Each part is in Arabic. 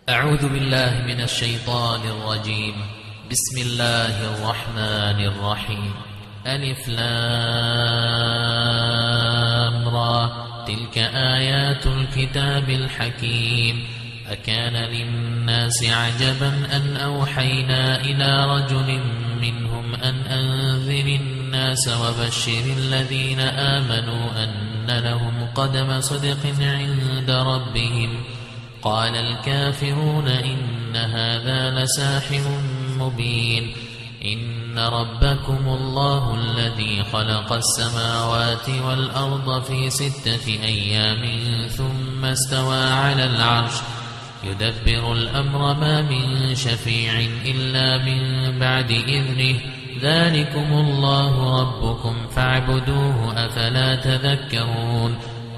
أعوذ بالله من الشيطان الرجيم. بسم الله الرحمن الرحيم. ألف لام را. تلك آيات الكتاب الحكيم. أكان للناس عجبا أن أوحينا إلى رجل منهم أن أنذر الناس وبشر الذين آمنوا أن لهم قدم صدق عند ربهم. قال الكافرون إن هذا لساحر مبين. إن ربكم الله الذي خلق السماوات والأرض في 6 أيام ثم استوى على العرش يدبر الأمر ما من شفيع إلا من بعد إذنه. ذلكم الله ربكم فاعبدوه أفلا تذكرون.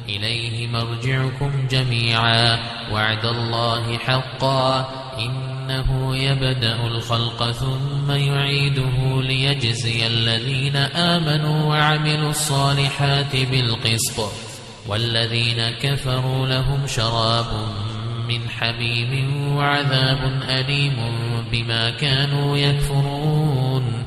إليه مرجعكم جميعا وعد الله حقا إنه يبدأ الخلق ثم يعيده ليجزي الذين آمنوا وعملوا الصالحات بالقسط والذين كفروا لهم شراب من حميم وعذاب أليم بما كانوا يكفرون.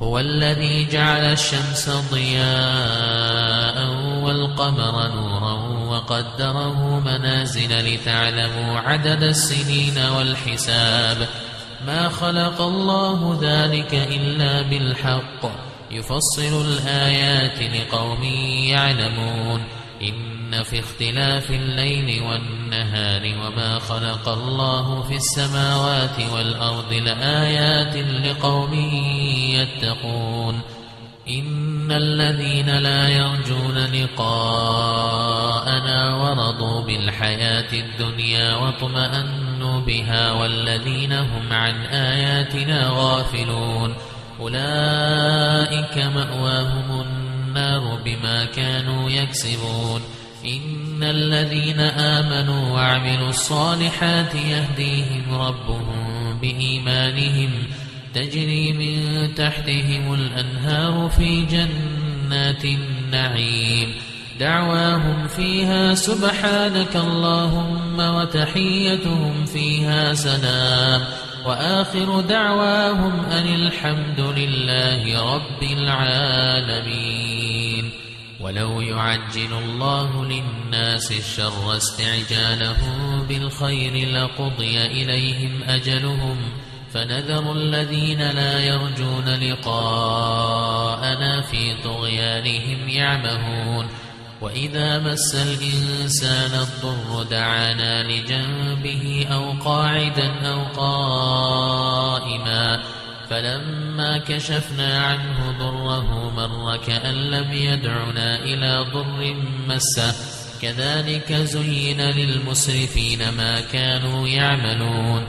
هو الذي جعل الشمس ضياء والقمر نورا وقدره منازل لتعلموا عدد السنين والحساب. ما خلق الله ذلك إلا بالحق يفصل الآيات لقوم يعلمون. إن في اختلاف الليل والنهار وما خلق الله في السماوات والأرض لآيات لقوم يتقون. إن الذين لا يرجون لقاءنا ورضوا بالحياة الدنيا واطمأنوا بها والذين هم عن آياتنا غافلون أولئك مأواهم النار بما كانوا يكسبون. إن الذين آمنوا وعملوا الصالحات يهديهم ربهم بإيمانهم تجري من تحتهم الأنهار في جنات النعيم. دعواهم فيها سبحانك اللهم وتحيتهم فيها سلام وآخر دعواهم أن الحمد لله رب العالمين. ولو يعجل الله للناس الشر استعجالهم بالخير لقضي إليهم أجلهم فنذر الذين لا يرجون لقاءنا في طغيانهم يعمهون. وإذا مس الإنسان الضر دعانا لجنبه أو قاعدا أو قائما فلما كشفنا عنه ضره مر كأن لم يدعنا إلى ضر مسه. كذلك زين للمسرفين ما كانوا يعملون.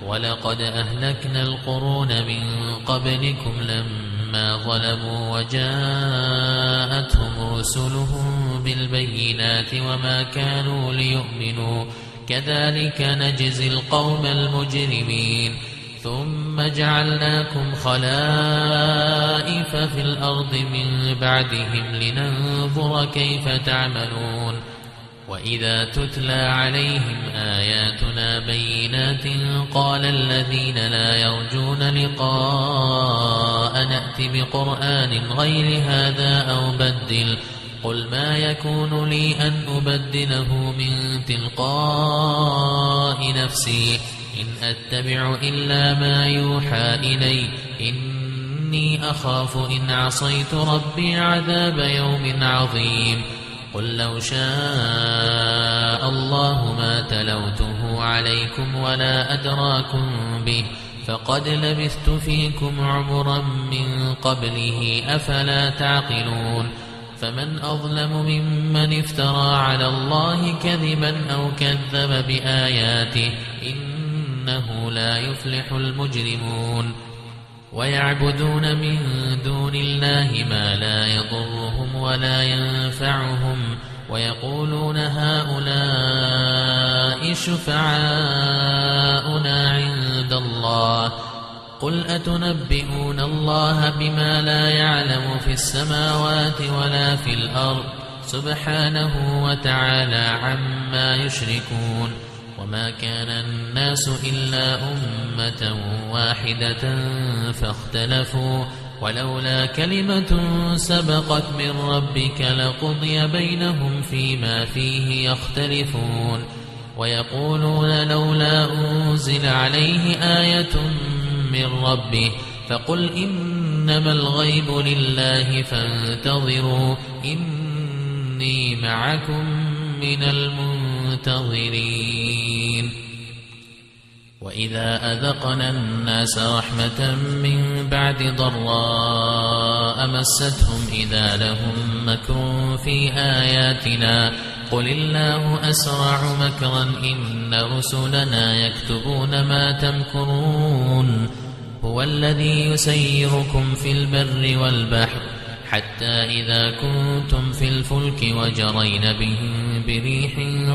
ولقد أهلكنا القرون من قبلكم لما ظلموا وجاءتهم رسلهم بالبينات وما كانوا ليؤمنوا كذلك نجزي القوم المجرمين. ثم جعلناكم خلائف في الأرض من بعدهم لننظر كيف تعملون. وإذا تتلى عليهم آياتنا بينات قال الذين لا يرجون لقاء نأت بقرآن غير هذا أو بدل. قل ما يكون لي أن أبدله من تلقاء نفسي إن أتبع إلا ما يوحى إلي إني أخاف إن عصيت ربي عذاب يوم عظيم. قل لو شاء الله ما تلوته عليكم ولا أدراكم به فقد لبثت فيكم عمرا من قبله أفلا تعقلون. فمن أظلم ممن افترى على الله كذبا أو كذب بآياته إنه لا يفلح المجرمون. ويعبدون من دون الله ما لا يضرهم ولا ينفعهم ويقولون هؤلاء شفعاؤنا عند الله. قل أتنبئون الله بما لا يعلم في السماوات ولا في الأرض سبحانه وتعالى عما يشركون. وما كان الناس إلا أمة واحدة فاختلفوا ولولا كلمة سبقت من ربك لقضي بينهم فيما فيه يختلفون ويقولون لولا أنزل عليه آية من ربه فقل إنما الغيب لله فانتظروا إني معكم من المنتظرين وإذا أذقنا الناس رحمة من بعد ضراء مستهم إذا لهم مكر في آياتنا قل الله أسرع مكرا إن رسلنا يكتبون ما تمكرون هو الذي يسيركم في البر والبحر حتى إذا كنتم في الفلك وجرين بهم بريح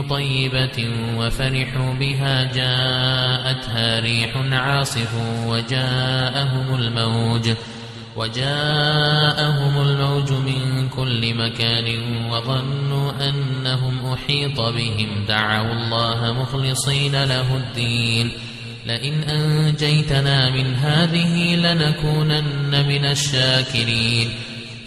طيبة وفرحوا بها جاءتها ريح عاصف وجاءهم الموج من كل مكان وظنوا أنهم أحيط بهم دعوا الله مخلصين له الدين لئن أنجيتنا من هذه لنكونن من الشاكرين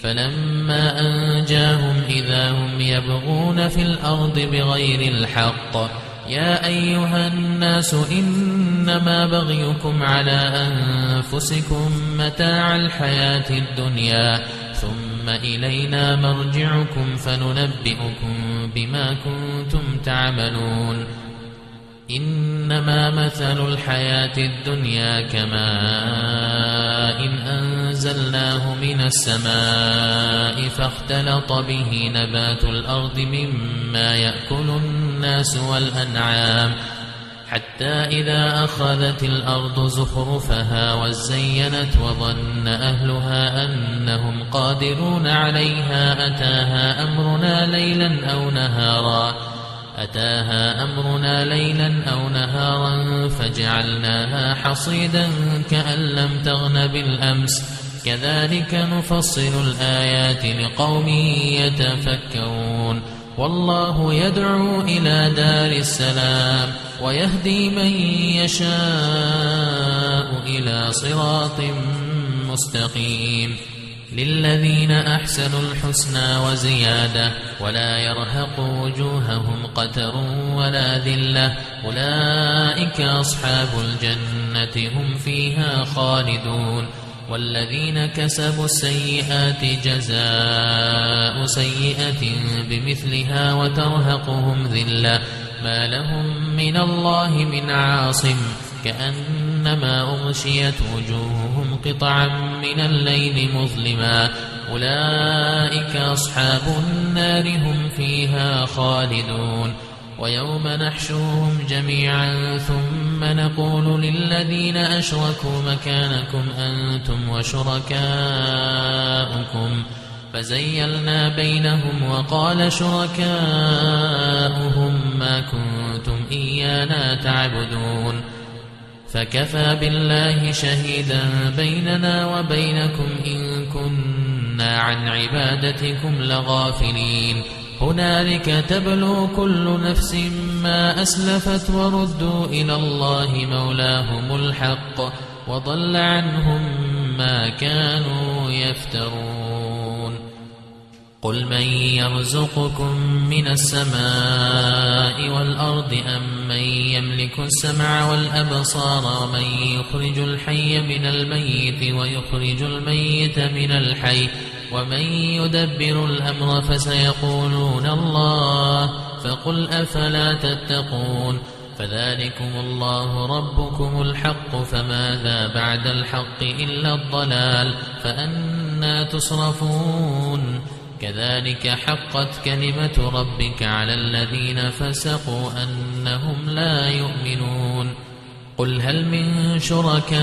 فلما أنجاهم إذا هم يبغون في الأرض بغير الحق يا أيها الناس إنما بغيكم على أنفسكم متاع الحياة الدنيا ثم إلينا مرجعكم فننبئكم بما كنتم تعملون إنما مثل الحياة الدنيا كماء أنزلناه من السماء فاختلط به نبات الأرض مما يأكل الناس والأنعام حتى إذا أخذت الأرض زخرفها وزينت وظن أهلها أنهم قادرون عليها أتاها أمرنا ليلا أو نهارا فجعلناها حصيدا كأن لم تغن بالأمس كذلك نفصل الآيات لقوم يتفكرون والله يدعو إلى دار السلام ويهدي من يشاء إلى صراط مستقيم للذين أحسنوا الحسنى وزيادة ولا يرهق وجوههم قتر ولا ذلة أولئك أصحاب الجنة هم فيها خالدون والذين كسبوا السيئات جزاء سيئة بمثلها وترهقهم ذلة ما لهم من الله من عاصم كأنما أغشيت وجوههم قطعا من الليل مظلما أولئك أصحاب النار هم فيها خالدون ويوم نحشرهم جميعا ثم نقول للذين أشركوا مكانكم أنتم وشركاؤكم فزيلنا بينهم وقال شركاؤهم ما كنتم إيانا تعبدون فكفى بالله شهيدا بيننا وبينكم إن كنا عن عبادتكم لغافلين هنالك تبلو كل نفس ما أسلفت وردوا إلى الله مولاهم الحق وضل عنهم ما كانوا يفترون قل من يرزقكم من السماء والأرض أم من يملك السمع والأبصار ومن يخرج الحي من الميت ويخرج الميت من الحي ومن يدبر الأمر فسيقولون الله فقل أفلا تتقون فذلكم الله ربكم الحق فماذا بعد الحق إلا الضلال فأنى تصرفون كذلك حقت كلمة ربك على الذين فسقوا أنهم لا يؤمنون قل هل من شركائكم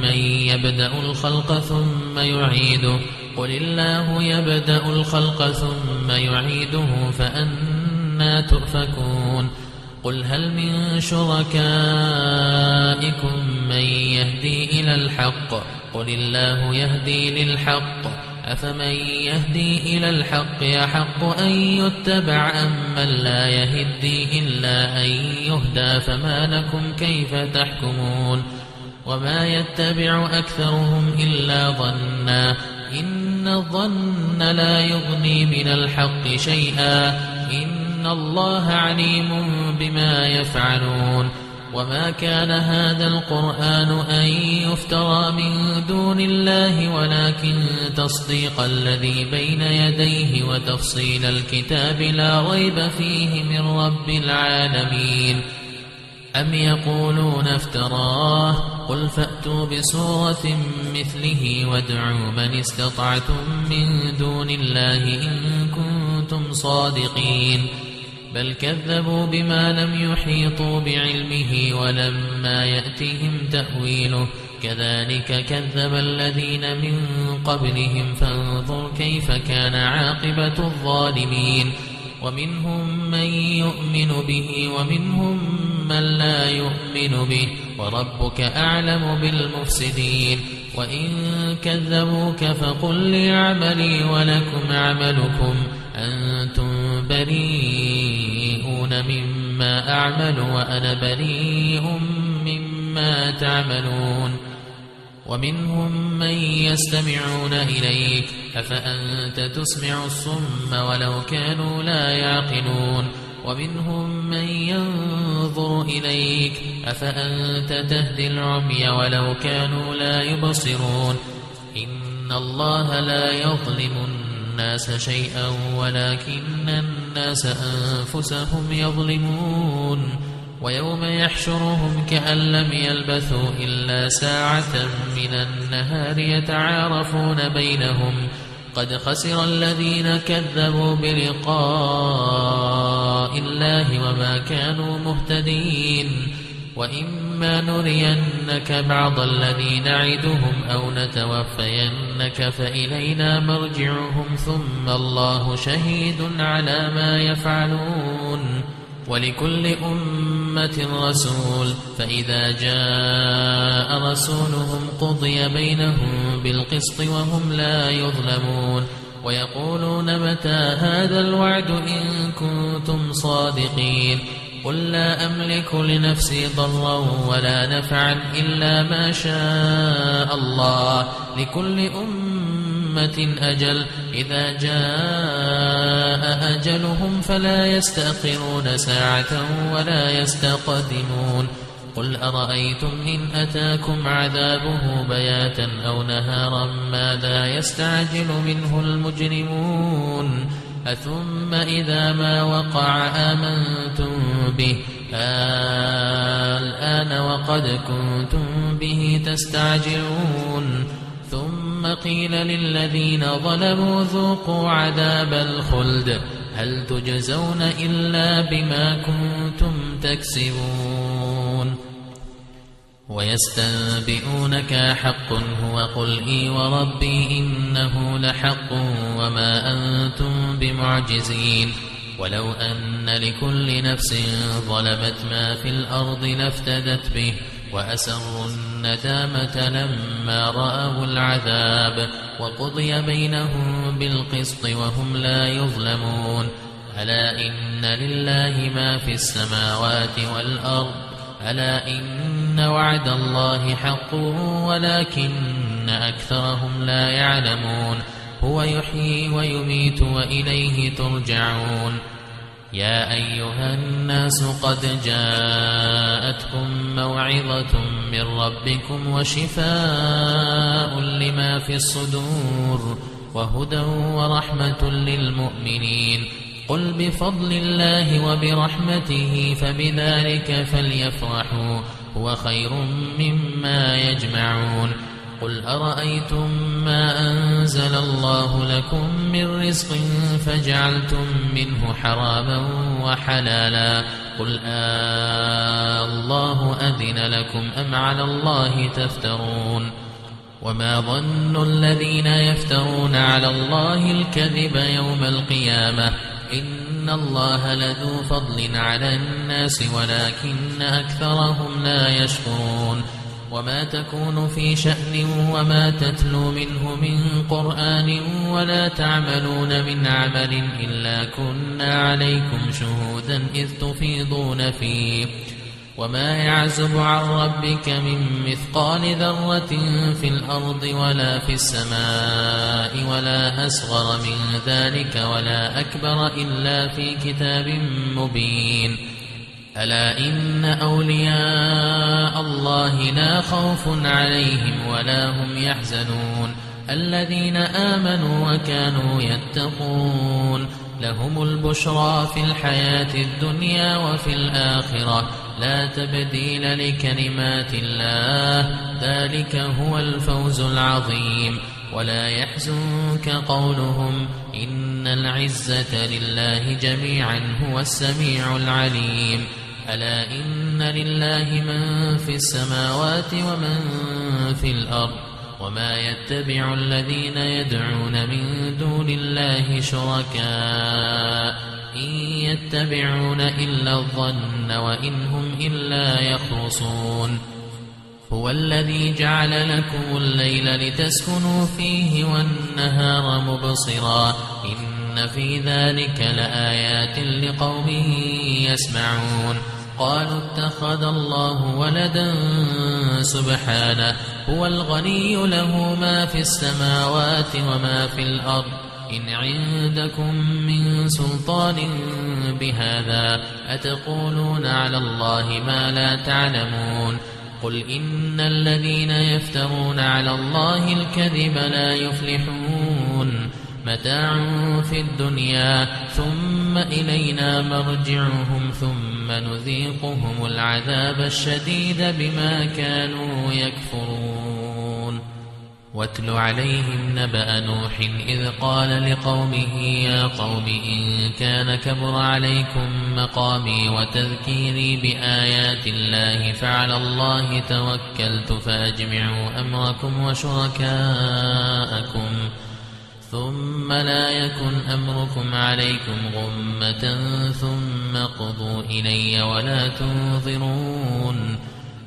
من يبدأ الخلق ثم يعيده قل الله يبدأ الخلق ثم يعيده فأنى تؤفكون قل هل من شركائكم من يهدي إلى الحق قل الله يهدي للحق أفمن يهدي إلى الحق أحق أن يتبع أم من لا يهدي إلا أن يهدى فما لكم كيف تحكمون وما يتبع أكثرهم إلا ظنا إن الظن لا يغني من الحق شيئا إن الله عليم بما يفعلون وما كان هذا القرآن أن يفترى من دون الله ولكن تصديق الذي بين يديه وتفصيل الكتاب لا ريب فيه من رب العالمين أم يقولون افتراه قل فأتوا بسورة مثله وادعوا من استطعتم من دون الله إن كنتم صادقين بل كذبوا بما لم يحيطوا بعلمه ولما يأتهم تأويله كذلك كذب الذين من قبلهم فانظر كيف كان عاقبة الظالمين ومنهم من يؤمن به ومنهم من لا يؤمن به وربك أعلم بالمفسدين وإن كذبوك فقل لي عملي ولكم عملكم أنتم بريئون مما أعمل وأنا بريء مما تعملون ومنهم من يستمعون إليك أفأنت تسمع الصم ولو كانوا لا يعقلون ومنهم من ينظر إليك أفأنت تهدي العمي ولو كانوا لا يبصرون إن الله لا يظلم الناس شيئا ولكن الناس أنفسهم يظلمون ويوم يحشرهم كأن لم يلبثوا إلا ساعة من النهار يتعارفون بينهم قد خسر الذين كذبوا بلقاء الله وما كانوا مهتدين وإما نرينك بعض الذي نعدهم أو نتوفينك فإلينا مرجعهم ثم الله شهيد على ما يفعلون ولكل أمة رسول فإذا جاء رسولهم قضي بينهم بالقسط وهم لا يظلمون ويقولون متى هذا الوعد إن كنتم صادقين قل لا أملك لنفسي ضرا ولا نفعا إلا ما شاء الله لكل أمة أجل إذا جاء أجلهم فلا يستأخرون ساعة ولا يستقدمون قل أرأيتم إن أتاكم عذابه بياتا أو نهارا ماذا يستعجل منه المجرمون أثم إذا ما وقع آمنتم به الآن وقد كنتم به تستعجلون ثم قيل للذين ظلموا ذوقوا عذاب الخلد هل تجزون إلا بما كنتم تكسبون ويستنبئونك حق هو قل إي وربي إنه لحق وما أنتم بمعجزين ولو أن لكل نفس ظلمت ما في الأرض لافتدت به وأسروا الندامة لما رأوا العذاب وقضي بينهم بالقسط وهم لا يظلمون ألا إن لله ما في السماوات والأرض ألا إن وعد الله حق ولكن أكثرهم لا يعلمون هو يحيي ويميت وإليه ترجعون يا أيها الناس قد جاءتكم موعظة من ربكم وشفاء لما في الصدور وهدى ورحمة للمؤمنين قل بفضل الله وبرحمته فبذلك فليفرحوا هو خير مما يجمعون قل أرأيتم ما أنزل الله لكم من رزق فجعلتم منه حراما وحلالا قل الله أذن لكم أم على الله تفترون وما ظن الذين يفترون على الله الكذب يوم القيامة إن الله لذو فضل على الناس ولكن أكثرهم لا يشكرون وما تكون في شأن وما تتلو منه من قرآن ولا تعملون من عمل إلا كنا عليكم شهودا إذ تفيضون فيه وما يعزب عن ربك من مثقال ذرة في الأرض ولا في السماء ولا أصغر من ذلك ولا أكبر إلا في كتاب مبين ألا إن أولياء الله لا خوف عليهم ولا هم يحزنون الذين آمنوا وكانوا يتقون لهم البشرى في الحياة الدنيا وفي الآخرة لا تبديل لكلمات الله ذلك هو الفوز العظيم ولا يحزنك قولهم إن العزة لله جميعا هو السميع العليم ألا إن لله من في السماوات ومن في الأرض وما يتبع الذين يدعون من دون الله شركاء إن يتبعون إلا الظن وإن هم إلا يخرصون هو الذي جعل لكم الليل لتسكنوا فيه والنهار مبصرا إن في ذلك لآيات لقوم يسمعون قالوا اتخذ الله ولدا سبحانه هو الغني له ما في السماوات وما في الأرض إن عندكم من سلطان بهذا أتقولون على الله ما لا تعلمون قل إن الذين يفترون على الله الكذب لا يفلحون متاع في الدنيا ثم إلينا مرجعهم ثم نذيقهم العذاب الشديد بما كانوا يكفرون واتل عليهم نبأ نوح إذ قال لقومه يا قوم إن كان كبر عليكم مقامي وتذكيري بآيات الله فعلى الله توكلت فأجمعوا أمركم وشركاءكم ثم لا يكن أمركم عليكم غمة ثم قضوا إلي ولا تنظرون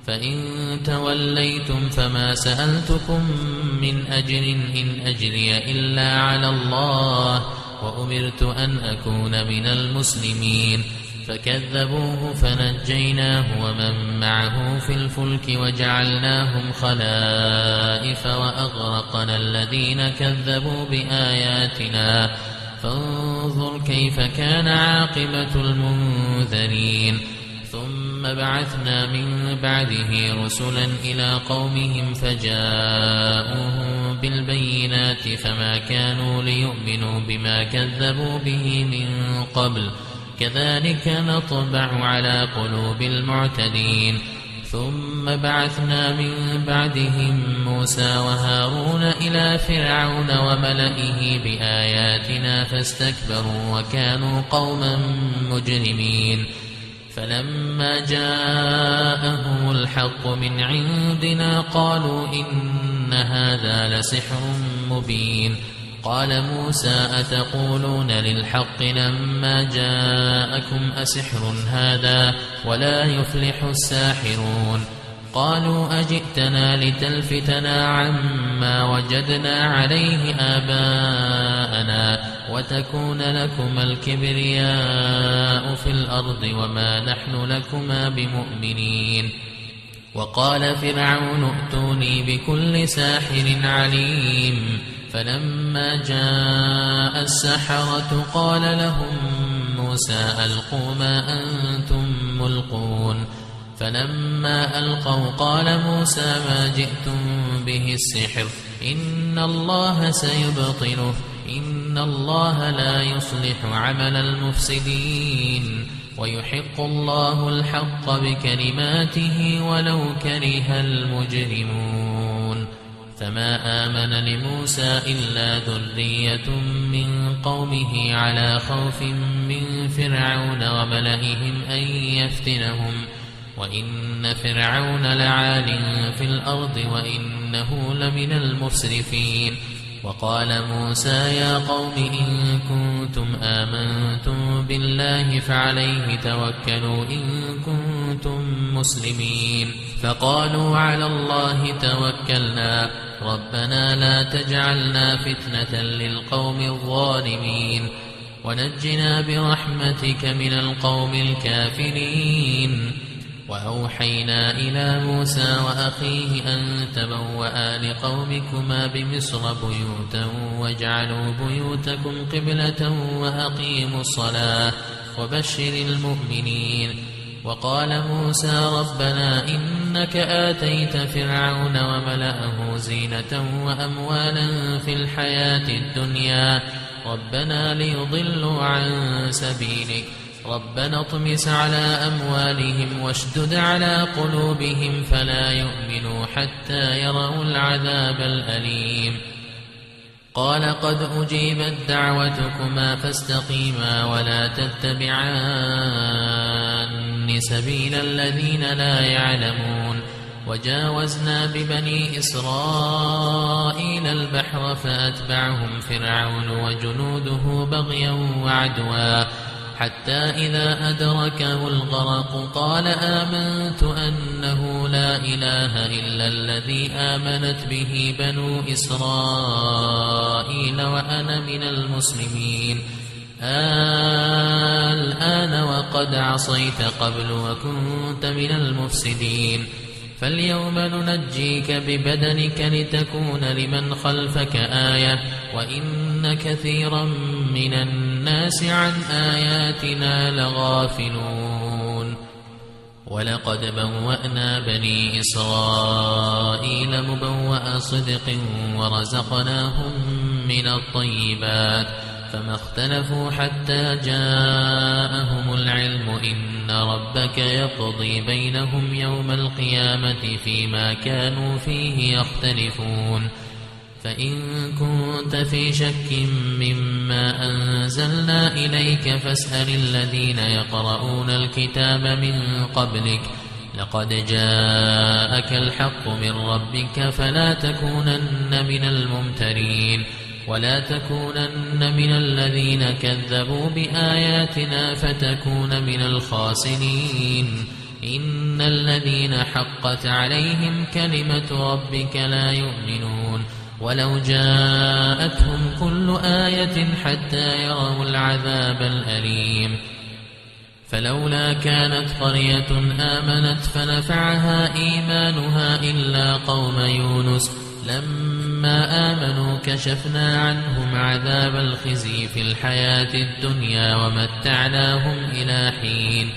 فإن توليتم فما سألتكم من أجر إن أجري إلا على الله وأمرت أن أكون من المسلمين فكذبوه فنجيناه ومن معه في الفلك وجعلناهم خلائف وأغرقنا الذين كذبوا بآياتنا فانظر كيف كان عاقبة المنذرين ثم بعثنا من بعده رسلا إلى قومهم فجاءوهم بالبينات فما كانوا ليؤمنوا بما كذبوا به من قبل كذلك نطبع على قلوب المعتدين ثم بعثنا من بعدهم موسى وهارون إلى فرعون وملئه بآياتنا فاستكبروا وكانوا قوما مجرمين فلما جاءهم الحق من عندنا قالوا إن هذا لسحر مبين قال موسى أتقولون للحق لما جاءكم أسحر هذا ولا يفلح الساحرون قالوا أجئتنا لتلفتنا عما وجدنا عليه آباءنا وتكون لكما الكبرياء في الأرض وما نحن لكما بمؤمنين وقال فرعون ائتوني بكل ساحر عليم فلما جاء السحرة قال لهم موسى ألقوا ما أنتم ملقون فلما ألقوا قال موسى ما جئتم به السحر إن الله سيبطله إن الله لا يصلح عمل المفسدين ويحق الله الحق بكلماته ولو كره المجرمون فما آمن لموسى إلا ذرية من قومه على خوف من فرعون وملئهم أن يفتنهم وإن فرعون لعال في الأرض وإنه لمن المسرفين وقال موسى يا قوم إن كنتم آمنتم بالله فعليه توكلوا إن كنتم المسلمين فقالوا على الله توكلنا ربنا لا تجعلنا فتنة للقوم الظالمين ونجنا برحمتك من القوم الكافرين وأوحينا إلى موسى وأخيه أن تبوأ لقومكما بمصر بيوتا واجعلوا بيوتكم قبلة وأقيموا الصلاة وبشر المؤمنين وقال موسى ربنا إنك آتيت فرعون وملأه زينة وأموالا في الحياة الدنيا ربنا ليضلوا عن سبيلك ربنا اطمس على أموالهم واشدد على قلوبهم فلا يؤمنوا حتى يروا العذاب الأليم قال قد أجيبت دعوتكما فاستقيما ولا تتبعان سبيل الذين لا يعلمون وجاوزنا ببني إسرائيل البحر فأتبعهم فرعون وجنوده بغيا وعدوا حتى إذا أدركه الغرق قال آمنت أنه لا إله إلا الذي آمنت به بنو إسرائيل وأنا من المسلمين الآن وقد عصيت قبل وكنت من المفسدين فاليوم ننجيك ببدنك لتكون لمن خلفك آية وإن كثيرا من الناس عن آياتنا لغافلون ولقد بوأنا بني إسرائيل مبوأ صدق ورزقناهم من الطيبات فما اختلفوا حتى جاءهم العلم إن ربك يقضي بينهم يوم القيامة فيما كانوا فيه يختلفون فإن كنت في شك مما أنزلنا إليك فاسأل الذين يقرؤون الكتاب من قبلك لقد جاءك الحق من ربك فلا تكونن من الممترين ولا تكونن من الذين كذبوا بآياتنا فتكون من الخاسرين إن الذين حقت عليهم كلمة ربك لا يؤمنون ولو جاءتهم كل آية حتى يروا العذاب الأليم فلولا كانت قرية آمنت فنفعها إيمانها إلا قوم يونس لما آمنوا كشفنا عنهم عذاب الخزي في الحياة الدنيا ومتعناهم إلى حين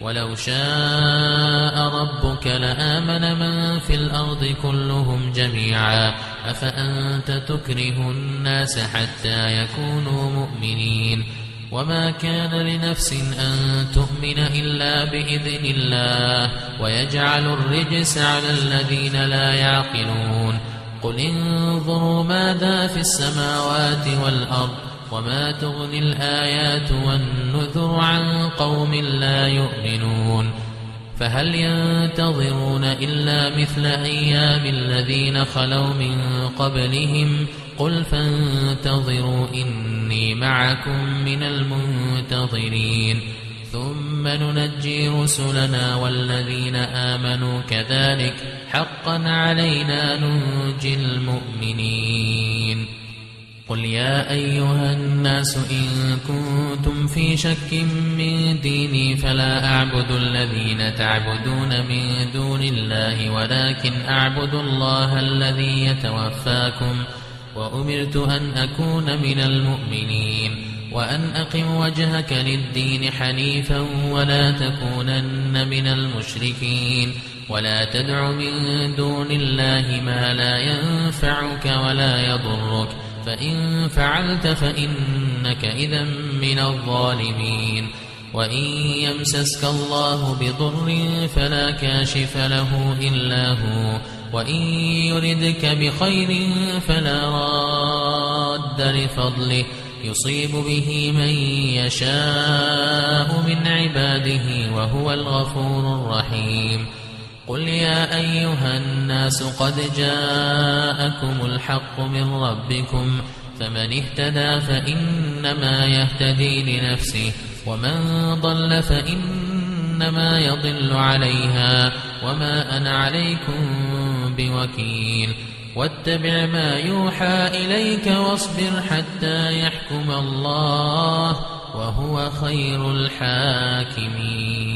ولو شاء ربك لآمن من في الأرض كلهم جميعا أفأنت تكره الناس حتى يكونوا مؤمنين وما كان لنفس أن تؤمن إلا بإذن الله ويجعل الرجس على الذين لا يعقلون قل انظروا ماذا في السماوات والأرض وما تغني الآيات والنذر عن قوم لا يؤمنون فهل ينتظرون إلا مثل أيام الذين خلوا من قبلهم قل فانتظروا إني معكم من المنتظرين ثم ننجي رسلنا والذين آمنوا كذلك حقا علينا ننجي المؤمنين قل يا أيها الناس إن كنتم في شك من ديني فلا أعبد الذين تعبدون من دون الله ولكن أعبد الله الذي يتوفاكم وأمرت أن أكون من المؤمنين وأن أقم وجهك للدين حنيفا ولا تكونن من المشركين ولا تدع من دون الله ما لا ينفعك ولا يضرك فإن فعلت فإنك إذا من الظالمين وإن يمسسك الله بضر فلا كاشف له إلا هو وإن يردك بخير فلا راد لفضله يصيب به من يشاء من عباده وهو الغفور الرحيم قل يا أيها الناس قد جاءكم الحق من ربكم فمن اهتدى فإنما يهتدي لنفسه ومن ضل فإنما إنما يضل عليها وما أنا عليكم بوكيل واتبع ما يوحى إليك واصبر حتى يحكم الله وهو خير الحاكمين